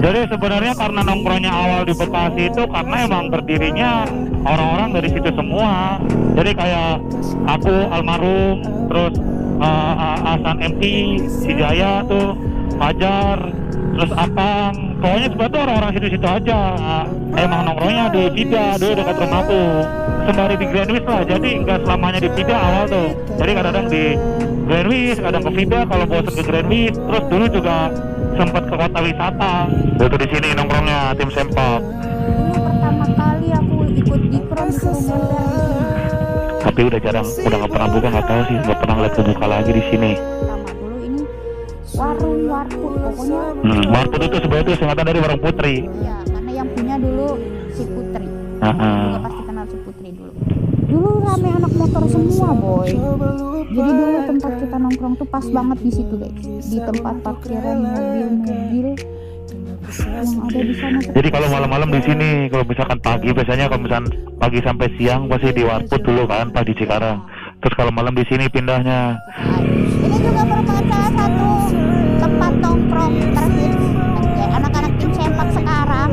Jadi sebenarnya karena nongkrongnya awal di Bekasi itu karena emang berdirinya orang-orang dari situ semua. Jadi kayak aku almarhum, terus Hasan MT, si Jaya tuh, Fajar, terus Akang. Pokoknya sebenarnya orang-orang situ-situ aja. Emang nongkrongnya di Vida dulu dekat rumahku. Sembari di Grandwich lah, jadi nggak selamanya di Vida awal tuh. Jadi kadang-kadang di Grandwich, kadang ke Vida kalau bosan ke Grandwich. Terus dulu juga sempat ke kota wisata. Itu di sini nongkrongnya tim sempak. Dulu pertama kali aku ikut dikron disuruh member. Tapi udah jarang, udah nggak pernah buka, nggak tahu sih, nggak pernah ngeliat kebuka lagi di sini. Pertama dulu ini warung warput pokoknya. Warput itu sebenarnya itu singkatan dari warung Putri. Iya, karena yang punya dulu si Putri. Juga pasti kenal si Putri dulu. Dulu rame anak motor semua, boy. Jadi dulu tempat kita nongkrong tuh pas banget di situ, guys. Di tempat parkiran mobil-mobil yang ada di sana. Jadi kalau malam-malam di sini, kalau misalkan pagi, biasanya kalau misalkan pagi sampai siang pasti di Warput dulu kan, pas di Cikarang. Terus kalau malam di sini pindahnya. Ini juga merupakan salah satu tempat nongkrong terhits anak-anak tim sempak sekarang.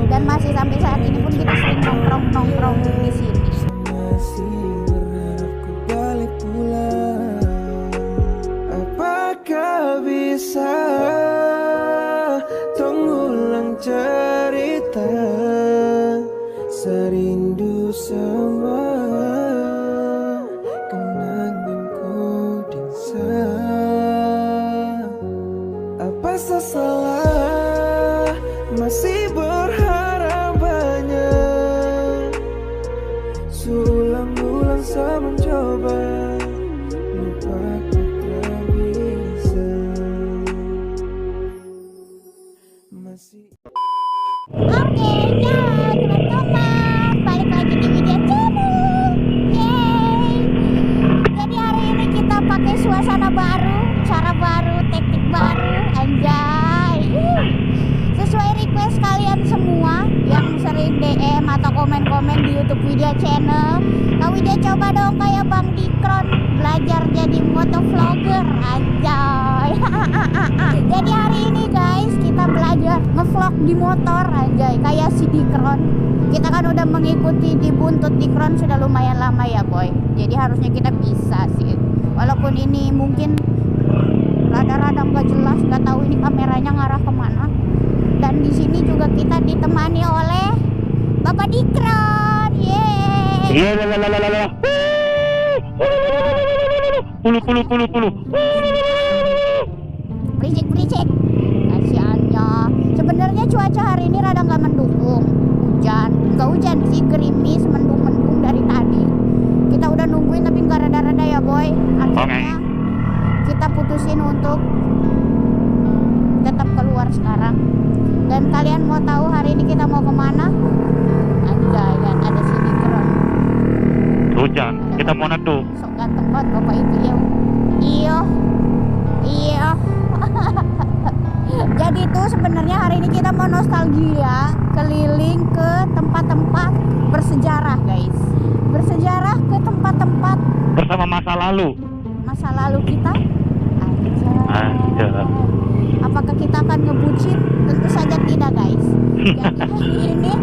Dan masih sampai saat ini pun kita sering nongkrong di sini. Apakah bisa mengulang cerita serindu sama kenanganku dinsa? Apa salah masih berharap banyak, suulang-ulang saya mencoba lupakan. Oke, ya teman-teman, balik lagi di Widya Channel. Yeay. Jadi hari ini kita pakai suasana baru, cara baru, teknik baru, anjay. Sesuai request kalian semua yang sering DM atau komen-komen di YouTube Widya Channel. Kak Widya coba dong kayak Bang Dikron belajar jadi motovlogger, anjay. Jadi hari ini guys kita belajar ngevlog di motor, anjay, kayak si Dikron. Kita kan udah mengikuti di buntut Dikron sudah lumayan lama ya boy. Jadi harusnya kita bisa sih. Walaupun ini mungkin rada-rada nggak jelas, nggak tahu ini kameranya ngarah kemana. Dan di sini juga kita ditemani oleh Bapak Dikron. Yeay. Iya, lalalala. Puluh. Berisik. Kasiannya. Sebenarnya cuaca hari ini rada nggak mendukung. Nggak hujan sih, gerimis, mendung dari tadi. Kita udah nungguin tapi nggak rada-rada ya boy. Akhirnya kita putusin untuk tetap keluar sekarang. Dan kalian mau tahu hari ini kita mau kemana? Anjay, kan ada sini keren. Hujan, kita mau neduh. Sok ganteng banget bapak itu ya. Iya. Jadi itu sebenarnya hari ini kita mau nostalgia keliling ke tempat-tempat bersejarah guys. Bersejarah ke tempat-tempat Bersama masa lalu kita. Anjay. Apakah kita akan ngebucin? Tentu saja tidak guys. Jadi hari ini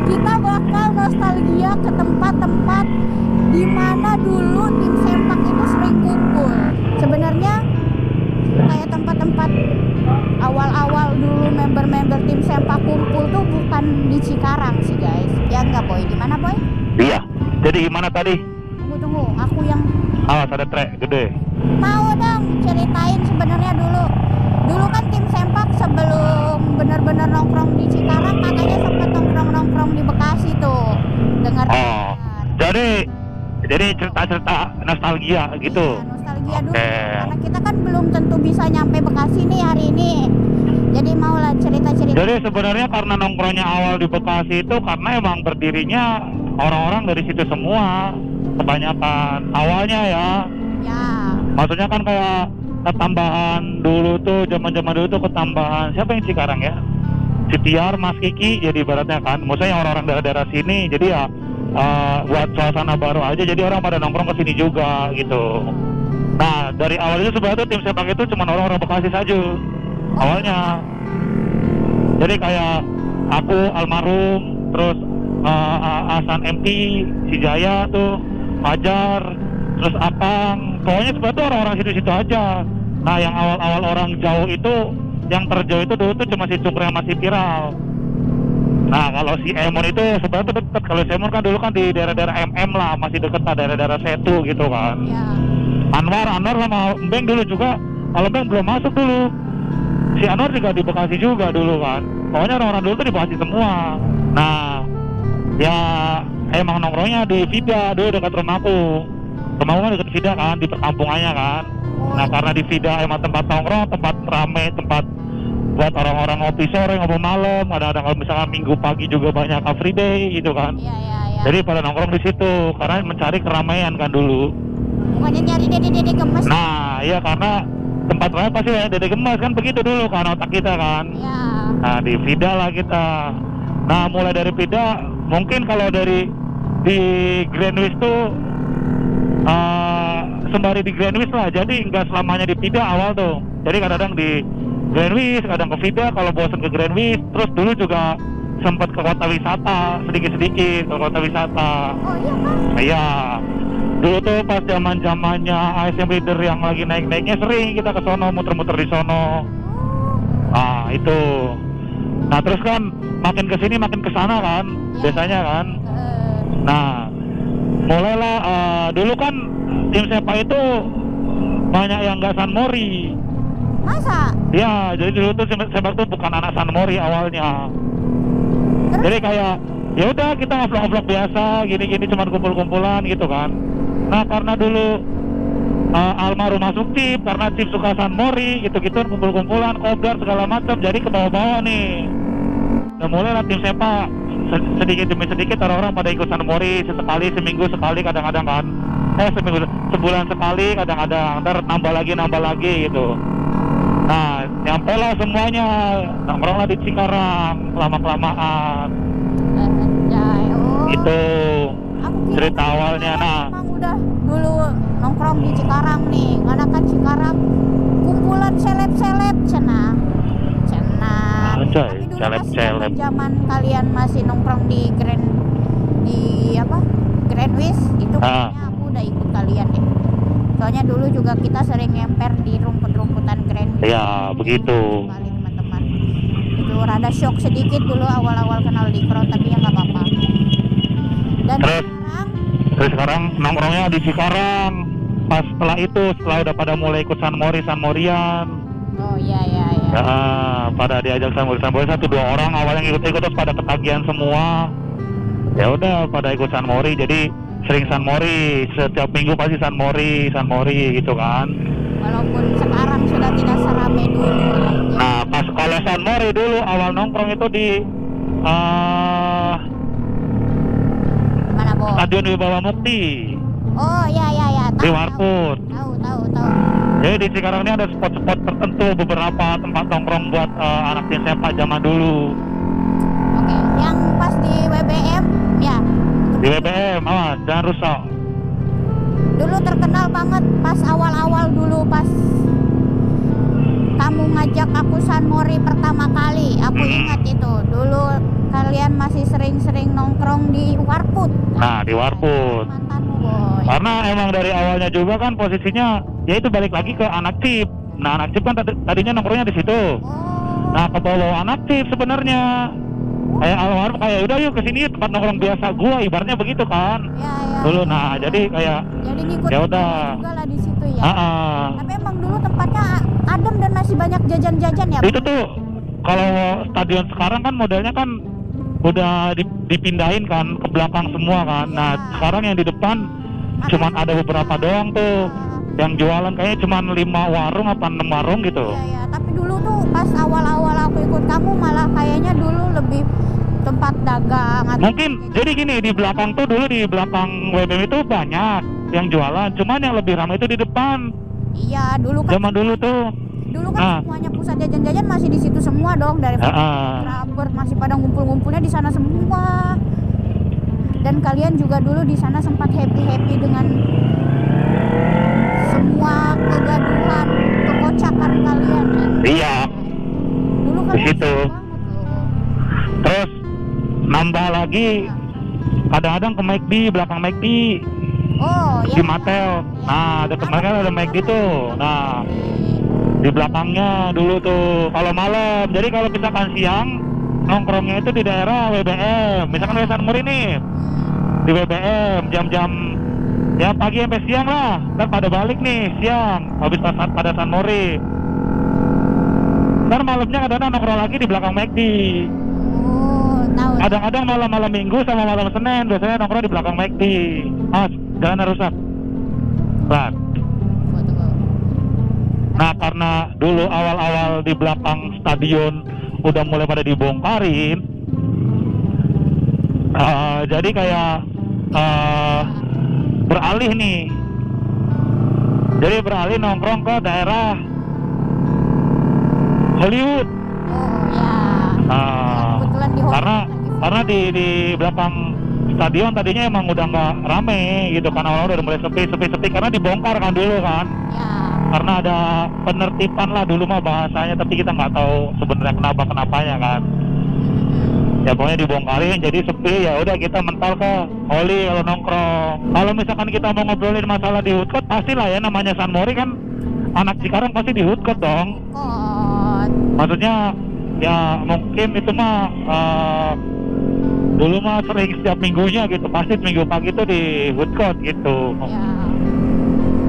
kita bakal nostalgia ke tempat-tempat di mana dulu tim sempak itu sering kumpul. Sebenarnya kayak tempat-tempat awal-awal dulu member-member tim sempak kumpul tuh bukan di Cikarang sih guys. Ya enggak boy, di mana boy? Iya. Jadi gimana tadi? Tunggu, aku yang Awas ada trek gede. mau dong ceritain sebenarnya dulu kan tim sempak sebelum benar-benar nongkrong di Cikarang katanya sempat nongkrong di Bekasi tuh. Dengar. Jadi cerita-cerita nostalgia gitu. Ya, nostalgia dulu. Karena kita kan belum tentu bisa nyampe Bekasi nih hari ini. Jadi maulah cerita-cerita. Jadi sebenarnya karena nongkrongnya awal di Bekasi itu karena emang berdirinya orang-orang dari situ semua. Kebanyakan awalnya ya. Maksudnya kan kayak ketambahan dulu tuh, zaman-zaman dulu tuh ketambahan siapa yang Cikarang ya? Si Tiar, Mas Kiki, jadi ibaratnya kan, maksudnya orang-orang daerah-daerah sini, jadi ya buat suasana baru aja, jadi orang pada nongkrong ke sini juga gitu. Nah dari awal itu sebenarnya tim sepak itu cuma orang-orang Bekasi saja awalnya. Jadi kayak aku, almarhum, terus Hasan MT, si Jaya tuh, Fajar, terus Akang, pokoknya sebenarnya orang-orang situ-situ aja. Nah yang awal-awal orang jauh itu, yang terjauh itu dulu tuh cuma si Cukri yang masih viral. Nah kalau si Emon itu sebenarnya tuh deket. Kalau si Emon kan dulu kan di daerah-daerah MM lah, masih deket lah daerah-daerah Setu gitu kan. Ya. Anwar sama Beng dulu juga, kalau Beng belum masuk dulu. Si Anwar juga di Bekasi juga dulu kan. Pokoknya orang-orang dulu tuh di Bekasi semua. Nah ya emang nongkrongnya di Vida dulu dekat rumahku. Rumahku kan dekat Vida kan, di perkampungannya kan. Nah karena di Vida emang tempat nongkrong, tempat rame, tempat buat orang-orang ngopi sore, ngopi malam. Ada kalau misalkan minggu pagi juga banyak car free day gitu kan. Iya. Jadi pada nongkrong di situ karena mencari keramaian kan dulu. Bukannya nyari dede-dede gemes. Nah iya karena tempat rame pasti banyak dede gemes kan, begitu dulu kan otak kita kan. Iya. Nah di Vida lah kita. Nah mulai dari Vida, mungkin kalau dari di Greenwich tuh sembari di Greenwich lah. Jadi nggak selamanya di Vida awal tuh. Jadi kadang-kadang di Greenwich, kadang ke Vida kalau bosan ke Greenwich. Terus dulu juga sempat ke kota wisata sedikit-sedikit, ke kota wisata. Oh iya kan? Iya. Dulu tuh pas zaman-zamannya ASM Leader yang lagi naik-naiknya sering kita ke sono, muter-muter di sono. Nah itu. Nah terus kan makin kesini makin kesana kan, biasanya kan. Nah mulailah dulu kan tim sepak itu banyak yang nggak San Mori. Masa? Ya jadi dulu tuh sepak tuh bukan anak San Mori awalnya. Jadi kayak ya udah kita ngevlog-ngevlog biasa, gini-gini cuma kumpul-kumpulan gitu kan. Nah karena dulu almarhum masuk tim, karena tim suka San Mori gitu-gitu, kumpul-kumpulan, kopdar segala macam, jadi ke bawah-bawah nih. Nah mulai tim sepak sedikit demi sedikit orang-orang pada ikut San Mori sesekali, seminggu sekali kadang-kadang kan. Sebulan sekali kadang-kadang, ntar nambah lagi gitu. Nah nyampe lah semuanya, nongkrong lah di Cikarang lama-kelamaan. Itu cerita awalnya. Nah emang udah dulu nongkrong di Cikarang nih, karena kan Cikarang kumpulan seleb-seleb cenah. Anjay, seleb-seleb. Zaman kalian masih nongkrong di Greenwich itu kayaknya aku udah ikut kalian deh. Soalnya dulu juga kita sering ngemper di rumput-rumputan Greenwich. Ya begitu. Kali teman-teman. Itu rada shock sedikit dulu awal-awal kenal di crowd, tapi ya nggak apa-apa. Dan sekarang nongkrongnya di Cikarang. Pas setelah udah pada mulai ikut San Morian. Oh iya. Ya, pada diajak San Mori 1-2 orang awalnya ikut terus pada ketagihan semua. Ya udah pada ikut San Mori, jadi sering San Mori, setiap minggu pasti San Mori gitu kan. Walaupun sekarang sudah tidak serame dulu. Nah pas kalau San Mori dulu awal nongkrong itu di mana Bo? Stadion Wibawa Mukti. Oh iya. Di Warput. Tahu. Jadi di Cikarang ini ada spot-spot tertentu, beberapa tempat nongkrong buat anak tim sepak zaman dulu. Oke, yang pas di WBM ya. Di WBM, jangan rusak. Dulu terkenal banget pas awal-awal dulu pas kamu ngajak aku San Mori pertama kali. Aku ingat itu. Dulu kalian masih sering-sering nongkrong di Warput. Nah, di Warput. Mantanmu, Boy. Karena emang dari awalnya juga kan posisinya ya itu balik lagi ke anak cip. Nah, anak cip kan tadinya nongkrongnya di situ. Nah, ke bawah anak cip sebenarnya. Kayak almarhum kayak udah yuk kesini tempat nongkrong biasa gua, ibaratnya begitu kan. Ya. Dulu nah jadi kayak ngikut ya udah juga lah di situ ya. Tapi emang dulu tempatnya adem dan masih banyak jajan-jajan ya. Itu tuh kalau stadion sekarang kan modelnya kan udah dipindahin kan ke belakang semua kan. Nah sekarang yang di depan cuman ada beberapa doang tuh yang jualan, kayaknya cuman 5 warung apa 6 warung gitu. Iya, tapi dulu tuh pas awal-awal aku ikut kamu malah kayaknya dulu lebih tempat dagang. Mungkin jadi gini, di belakang tuh dulu di belakang WBM itu banyak yang jualan, cuman yang lebih ramai itu di depan. Iya, dulu kan zaman dulu tuh. Dulu kan semuanya pusat jajan-jajan masih di situ semua dong, dari Robert masih pada ngumpul-ngumpulnya di sana semua. Dan kalian juga dulu di sana sempat happy-happy dengan semua kegaduhan, kekocakan kalian. Iya. Dulu kan di situ. nambah lagi kadang-kadang ke McD, belakang McD Oh di ya. Matel. Nah, dekat mereka ada McD tuh. Nah, di belakangnya dulu tuh kalau malam. Jadi kalau misalkan siang nongkrongnya itu di daerah WBM. Misalkan San Muri nih di WBM jam-jam ya pagi sampai siang lah. Ntar pada balik nih siang habis pada San Muri. Ntar malamnya kadang-kadang nongkrong lagi di belakang McD. Oh, tahu. Kadang-kadang malam Minggu sama malam Senin biasanya nongkrong di belakang McD. Mas, jalan rusak. Pelan. Tunggu. Nah, karena dulu awal-awal di belakang stadion udah mulai pada dibongkarin, jadi kayak beralih nih. Jadi beralih nongkrong ke daerah Hollywood. Oh ya. Kebetulan di Karena di belakang stadion tadinya emang udah nggak rame gitu kan, awal-awal udah mulai sepi karena dibongkar kan dulu kan. Ya. Karena ada penertiban lah dulu mah bahasanya, tapi kita nggak tahu sebenarnya kenapanya kan. Ya pokoknya dibongkarin jadi sepi, ya udah kita mental ke Oli kalau nongkrong. Kalau misalkan kita mau ngobrolin masalah di Hood Court, pastilah ya namanya San Mori kan, anak Cikarang pasti di Hood Court dong. Maksudnya ya mungkin itu mah dulu mah sering setiap minggunya gitu, pasti minggu pagi itu di Hood Court gitu. Ya.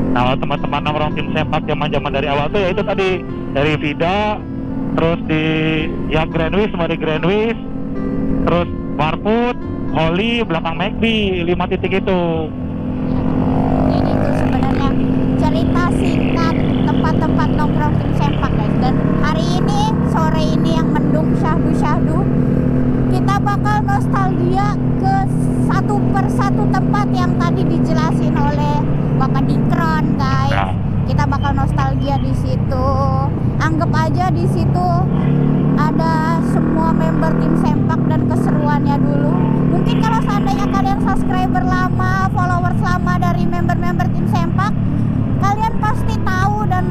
Nah, teman-teman nongkrong tim sepak zaman dari awal tuh ya itu tadi dari Vida, terus di ya Greenwich, mari Greenwich, terus Warput, Holly, belakang McD, 5 titik itu. Ya. Jadi itu sebenarnya cerita singkat tempat-tempat nongkrong tim sepak guys. Dan hari ini, sore ini yang mendung syahdu-syahdu, kita bakal nostalgia ke satu persatu tempat yang tadi dijelasin oleh Bapak Dikron guys. Ya. Kita bakal nostalgia di situ. Anggap aja di situ ada semua member tim sempak dan keseruannya dulu. Mungkin kalau seandainya kalian subscriber lama, followers lama dari member-member tim sempak, kalian pasti tahu dan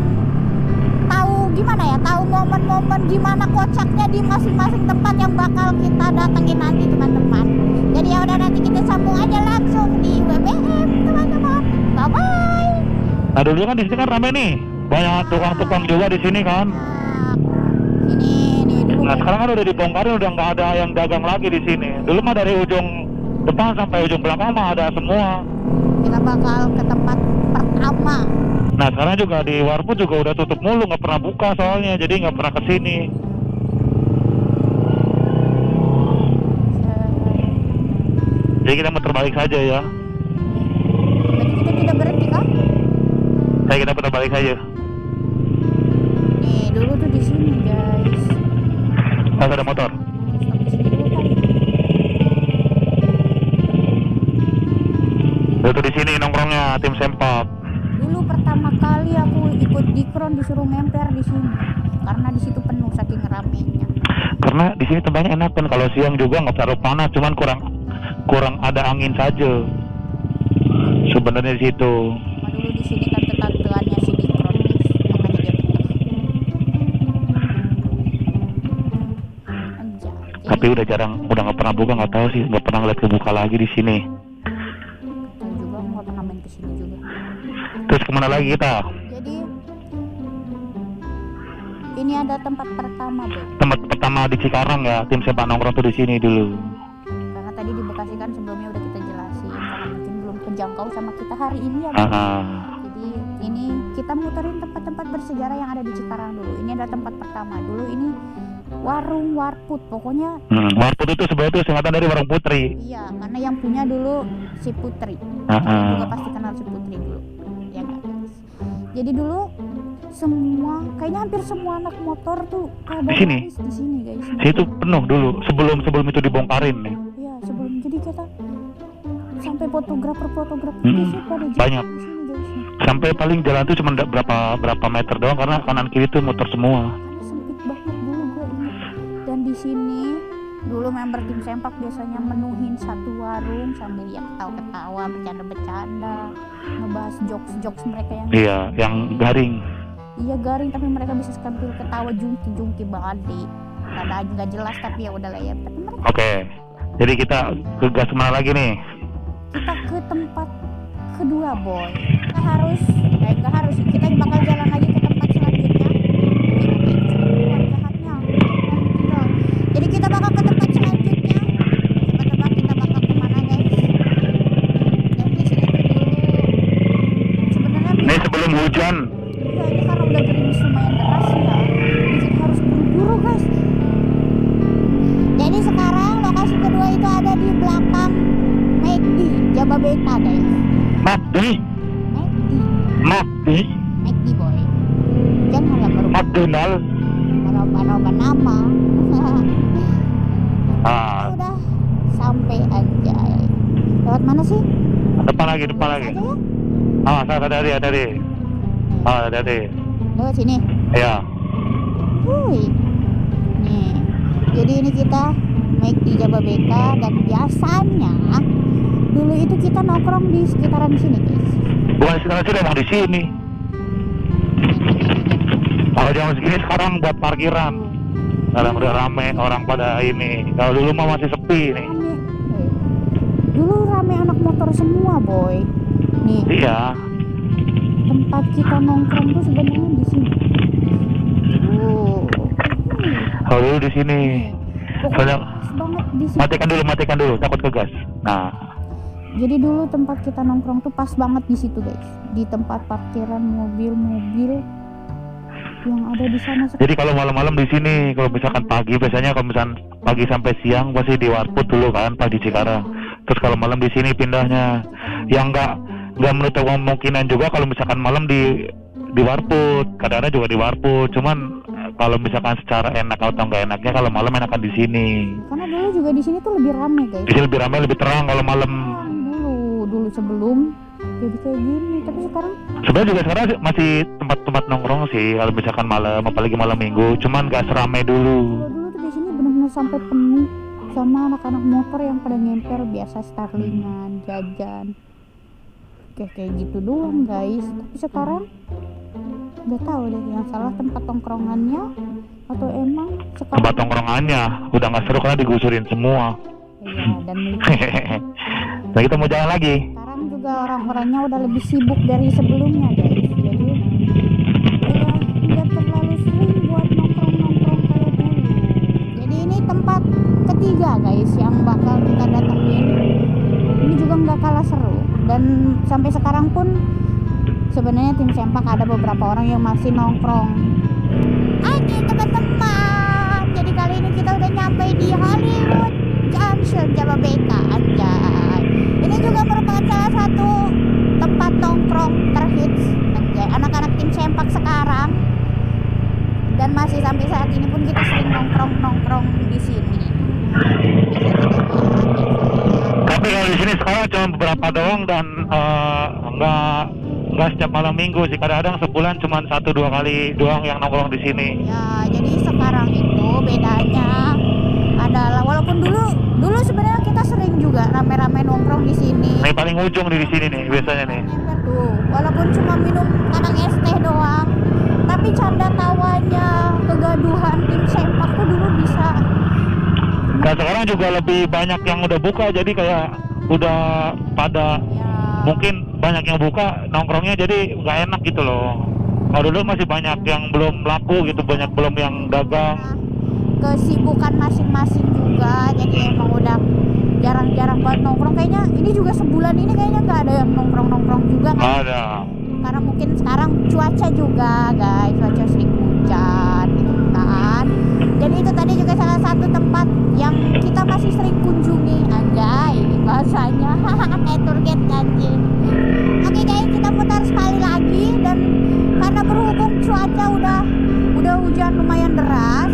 tahu gimana ya, tahu momen-momen gimana kocaknya di masing-masing tempat yang bakal kita datengin nanti teman-teman. Jadi ya udah, nanti kita sambung aja langsung di WBM teman-teman. Bye bye. Nah dulu kan di sini kan rame nih, banyak tukang-tukang juga di sini kan. Ini dulu. Nah sekarang kan udah dibongkarin, udah nggak ada yang dagang lagi di sini. Dulu mah dari ujung depan sampai ujung belakang mah ada semua. Kita bakal ke tempat pertama. Nah sekarang juga di Warput juga udah tutup mulu, nggak pernah buka soalnya, jadi nggak pernah kesini. Jadi kita muter balik saja ya. Berarti kita tidak berhenti kah? Kita putar balik saja. Nih dulu tuh di sini guys. Pas ada motor. Stop di sini dulu kali. Itu di sini nongkrongnya tim sempak. Dulu pertama kali aku ikut Dikron disuruh ngemper di sini karena di situ penuh saking ramenya. Karena di sini tempatnya enak kan, kalau siang juga nggak terlalu panas, cuman kurang ada angin saja. Sebenarnya di situ. Nah, dulu di sini tante-tanteannya si Dikron guys, makanya dia betah. Anjay. Tapi udah jarang, udah nggak pernah buka, nggak tahu sih, nggak pernah ngeliat kebuka lagi di sini. Tahu juga nggak pernah main ke sini juga. Terus kemana lagi kita? Jadi ini ada tempat pertama Boy. Tempat pertama di Cikarang ya, tim sepak nongkrong tuh di sini dulu. Karena tadi di Bekasi kan sebelumnya udah kita jelasin, karena mungkin belum kejangkau sama kita hari ini ya Boy. Jadi ini kita muterin tempat-tempat bersejarah yang ada di Cikarang dulu. Ini ada tempat pertama dulu, ini warung Warput pokoknya. Warput itu sebenarnya itu singkatan dari Warung Putri. Iya, karena yang punya dulu si Putri. Kalian juga pasti kenal si Putri dulu. Ya nggak guys? Jadi dulu semua, kayaknya hampir semua anak motor tuh pada Di sini? laris di sini guys. Situ penuh dulu, sebelum itu dibongkarin nih. Iya, sebelum, jadi kita sampai fotografer di sini pada banyak. di sini guys. Sampai paling jalan tuh cuma berapa meter doang, karena kanan kiri tuh motor semua. Karena sempit banget dulu gue ingat. Dan di sini dulu member tim sempak biasanya menuhin satu warung sambil ya ketawa-ketawa, bercanda-bercanda, ngebahas jokes mereka yang Iya, yang garing. iya garing, tapi mereka bisa sambil ketawa jungki-jungki banget di rada nggak jelas, tapi ya udahlah ya. Tapi mereka Oke. Jadi kita ke gas mana lagi nih? Kita ke tempat kedua, boy. Nggak harus. Kita bakal jalan lagi ke tempat selanjutnya. Jahatnya. Jadi kita bakal ke tempat selanjutnya. Coba tebak kita bakal kemana, guys? Yang di sini tuh dulu. Sebenarnya Ini sebelum hujan. iya, ini karena udah gerimis lumayan deras ya. Jadi kita harus buru-buru, guys. Jadi sekarang lokasi kedua itu ada di belakang McD Jababeka, guys. McD, boy. Janganlah berubah McDonald. nama. Ah, Udah sampai aja. Lewat mana sih? depan lagi. Aja ya? Ah, hati-hati. Ah, hati-hati. Lewat sini. Ya. Wuih. Nih. Jadi ini kita naik di Jababeka dan biasanya dulu itu kita nongkrong di sekitaran sini, guys. Bukan sekarang sih emang di sini. Kalau jam segini sekarang buat parkiran. Sekarang udah rame orang pada ini. Kalau dulu mah masih sepi nih. Rame. Dulu rame anak motor semua, boy. Nih, Iya. tempat kita nongkrong tuh sebenarnya di sini. Kalau dulu di sini. Pokoknya Soalnya pas banget di sini. matikan dulu, takut ke gas. Nah, Jadi dulu tempat kita nongkrong tuh pas banget di situ, guys. Di tempat parkiran mobil-mobil yang ada di sana. jadi kalau malam-malam di sini, kalau misalkan pagi biasanya kalau misalkan pagi sampai siang pasti di Warput dulu kan, pagi Cikarang. Terus kalau malam di sini pindahnya. Yang nggak menutup kemungkinan juga kalau misalkan malam di Warput, kadang-kadang juga di Warput. Cuman kalau misalkan secara enak atau nggak enaknya kalau malam enakan di sini. Karena dulu juga di sini tuh lebih rame, guys. Di sini lebih ramai, lebih terang kalau malam. Dulu sebelum jadi kayak gini, tapi sekarang Sebenarnya juga sekarang masih tempat-tempat nongkrong sih kalau misalkan malam, apalagi malam minggu. Cuman nggak seramai dulu. kalau dulu tuh di sini benar-benar sampai penuh sama anak-anak motor yang pada ngemper biasa starlingan, jajan. Kayak gitu doang, guys. Tapi sekarang nggak tahu deh yang salah tempat tongkrongannya atau emang sekarang Tempat nongkrongannya udah nggak seru karena digusurin semua. iya, dan Nah, kita mau jalan lagi. sekarang juga orang-orangnya udah lebih sibuk dari sebelumnya, guys. Jadi udah nggak terlalu sering buat nongkrong-nongkrong kayak dulu. Jadi ini tempat ketiga, guys, yang bakal kita datengin. Ini juga nggak kalah seru. Dan sampai sekarang pun sebenarnya tim Sempak ada beberapa orang yang masih nongkrong. Oke, teman-teman. Jadi kali ini kita udah nyampe di Hollywood Junction Jababeka, anjay. Ini juga merupakan salah satu tempat nongkrong terhits, anjay, anak-anak tim Sempak sekarang. Dan masih sampai saat ini pun kita sering nongkrong di sini. Tapi kalau di sini sekarang cuma beberapa doang dan nggak setiap malam minggu sih. Kadang-kadang sebulan cuma 1-2 kali doang yang nongkrong di sini. Ya, jadi sekarang itu bedanya adalah walaupun dulu sebenarnya kita sering juga rame-rame nongkrong di sini. Nih paling ujung di sini nih biasanya nih. Ngemper tuh, walaupun cuma minum kadang es teh doang, tapi canda tawanya, kegaduhan tim Sempak tuh dulu bisa. Dan sekarang juga lebih banyak yang udah buka, jadi kayak udah pada Ya, mungkin banyak yang buka nongkrongnya, jadi nggak enak gitu loh. Kalau dulu masih banyak yang belum laku gitu, banyak belum yang dagang. kesibukan masing-masing juga, jadi emang udah jarang-jarang buat nongkrong. Kayaknya ini juga sebulan ini kayaknya nggak ada yang nongkrong juga kan? Ada. Karena mungkin sekarang cuaca juga, guys, cuaca sering hujan gitu kan. Jadi itu tadi juga salah satu tempat yang kita masih sering kunjungi, anjay bahasanya. Kayak tour guide anjing. Oke, guys, kita putar sekali lagi. Dan karena berhubung cuaca udah hujan lumayan deras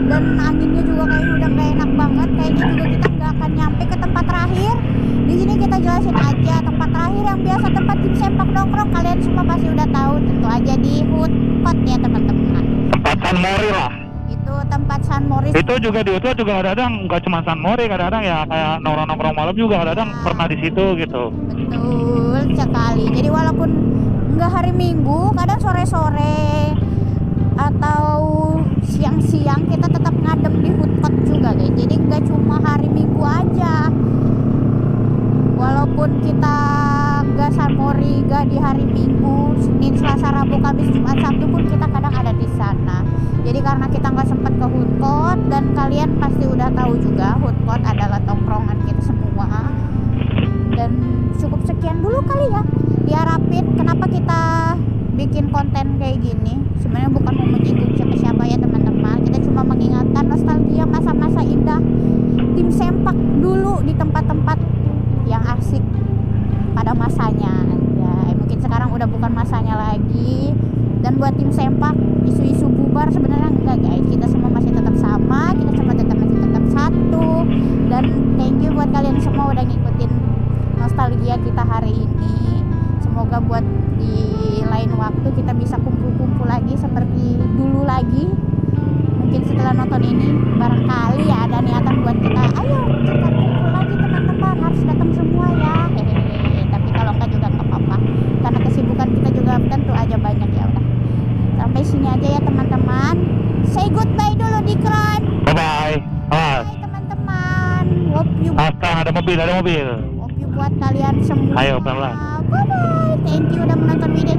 dan anginnya juga kayaknya udah gak enak banget, kayaknya juga kita nggak akan nyampe ke tempat terakhir. Di sini kita jelasin aja tempat terakhir yang biasa tempat tim Sempak nongkrong. Kalian semua pasti udah tahu, tentu aja di Hood Pot ya, teman-teman. Tempat San Mori lah. Itu tempat San Moris. Itu juga di Utah juga kadang-kadang nggak cuma San Mori, kadang-kadang ya kayak nongkrong-nongkrong malam juga kadang-kadang pernah di situ gitu. Betul sekali. Jadi walaupun nggak hari Minggu, kadang sore-sore atau siang-siang kita tetap ngadem di Hood Pot juga, guys. Jadi nggak cuma hari Minggu aja hari gak di hari Minggu, Senin, Selasa, Rabu, Kamis, Jumat, Sabtu pun kita kadang ada di sana. Jadi karena kita nggak sempat ke Hood Court, dan kalian pasti udah tahu juga Hood Court adalah tongkrongan kita semua. Dan cukup sekian dulu kali ya, diharapin. Kenapa kita bikin konten kayak gini? Sebenarnya bukan mau menyinggung siapa-siapa ya teman-teman. Kita cuma mengingatkan nostalgia masa-masa indah tim sempak dulu di tempat-tempat yang asik pada masanya. Ya, mungkin sekarang udah bukan masanya lagi. Dan buat tim sempak, isu-isu bubar sebenarnya enggak guys. Kita semua masih tetap sama, kita semua masih tetap satu. Dan thank you buat kalian semua udah ngikutin nostalgia kita hari ini. Semoga buat di lain waktu kita bisa kumpul-kumpul lagi seperti dulu lagi. Mungkin setelah nonton ini barangkali ya ada niatan buat kita, ayo kita kumpul lagi teman-teman, harus datang semua ya. Hehehe. Tapi kalau enggak juga nggak apa-apa, karena kesibukan kita juga tentu aja banyak. Ya udah, sampai sini aja ya teman-teman. Say goodbye dulu di Kran. Bye-bye. Bye teman-teman. Hope you Ada mobil. buat kalian semua. Ayo, pelan-pelan. Bye bye. Thank you udah menonton video